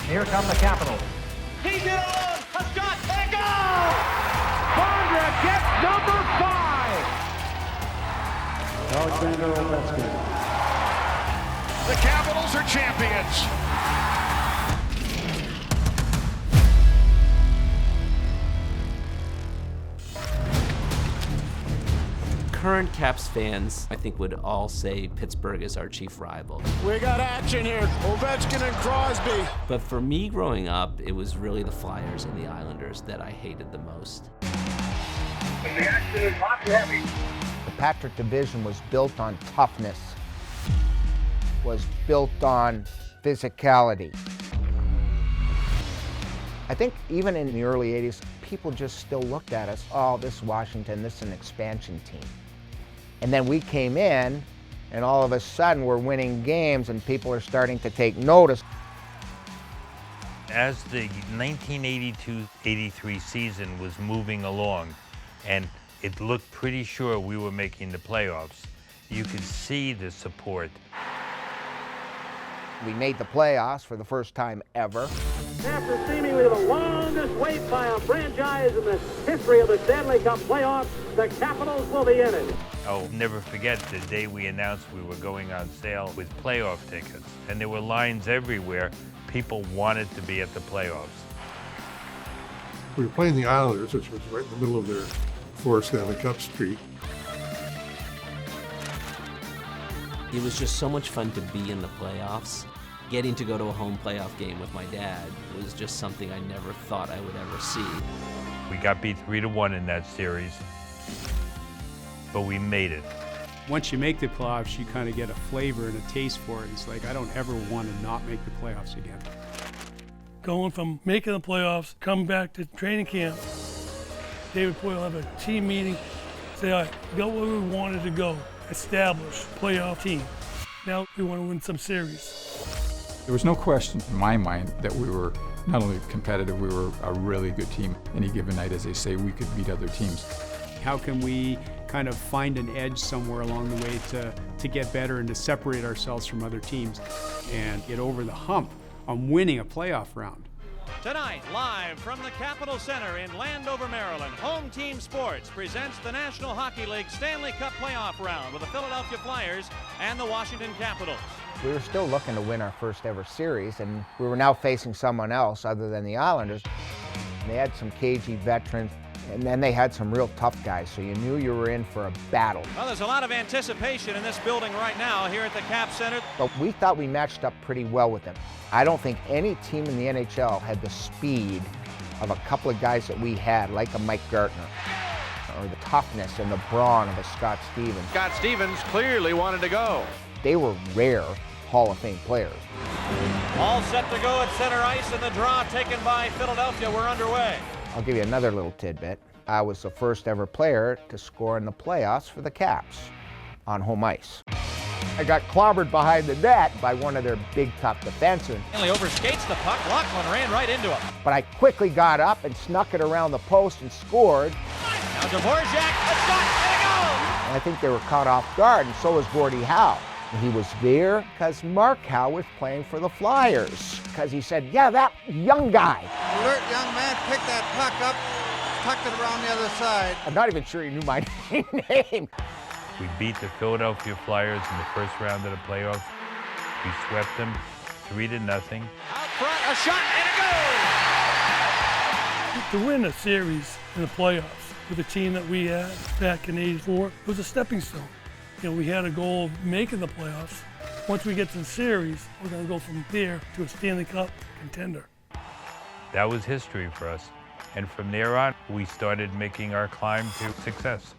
Here come the Capitals. He's in alone. A shot. And a goal! Bondra gets number 5. Alexander Ovechkin. The Capitals are champions. Current Caps fans, I think, would all say Pittsburgh is our chief rival. We got action here. Ovechkin and Crosby. But for me growing up, it was really the Flyers and the Islanders that I hated the most. The action is hot and heavy. The Patrick division was built on toughness, was built on physicality. I think even in the early 80s, people just still looked at us, oh, this Washington, this is an expansion team. And then we came in, and all of a sudden we're winning games, and people are starting to take notice. As the 1982-83 season was moving along, and it looked pretty sure we were making the playoffs, you could see the support. We made the playoffs for the first time ever. After seemingly the longest wait by a franchise in the history of the Stanley Cup playoffs, the Capitals will be in it. I'll never forget the day we announced we were going on sale with playoff tickets, and there were lines everywhere. People wanted to be at the playoffs. We were playing the Islanders, which was right in the middle of their 4 Stanley Cup streak. It was just so much fun to be in the playoffs. Getting to go to a home playoff game with my dad was just something I never thought I would ever see. We got beat 3-1 in that series, but we made it. Once you make the playoffs, you kind of get a flavor and a taste for it. It's like, I don't ever want to not make the playoffs again. Going from making the playoffs, come back to training camp, David Poile have a team meeting, say, all right, we got where we wanted to go, establish playoff team. Now we want to win some series. There was no question in my mind that we were not only competitive, we were a really good team. Any given night, as they say, we could beat other teams. How can we kind of find an edge somewhere along the way to get better and to separate ourselves from other teams and get over the hump on winning a playoff round? Tonight, live from the Capitol Center in Landover, Maryland, Home Team Sports presents the National Hockey League Stanley Cup playoff round with the Philadelphia Flyers and the Washington Capitals. We were still looking to win our first ever series, and we were now facing someone else other than the Islanders. They had some cagey veterans, and then they had some real tough guys, so you knew you were in for a battle. Well, there's a lot of anticipation in this building right now here at the Cap Center. But we thought we matched up pretty well with them. I don't think any team in the NHL had the speed of a couple of guys that we had, like a Mike Gartner, or the toughness and the brawn of a Scott Stevens. Scott Stevens clearly wanted to go. They were rare Hall of Fame players. All set to go at center ice, and the draw taken by Philadelphia. We're underway. I'll give you another little tidbit. I was the first ever player to score in the playoffs for the Caps on home ice. I got clobbered behind the net by one of their big, tough defensemen. Stanley overskates the puck. Lachlan ran right into him. But I quickly got up and snuck it around the post and scored. Now Dvorak, a shot, and a goal! And I think they were caught off guard, and so was Gordie Howe. And he was there because Mark Howe was playing for the Flyers. Because he said, yeah, that young guy. Alert young man picked that puck up, tucked it around the other side. I'm not even sure he knew my name. We beat the Philadelphia Flyers in the first round of the playoffs. We swept them 3-0. Out front, a shot, and a goal! To win a series in the playoffs with the team that we had back in '84 was a stepping stone. You know, we had a goal of making the playoffs. Once we get to the series, we're going to go from there to a Stanley Cup contender. That was history for us. And from there on, we started making our climb to success.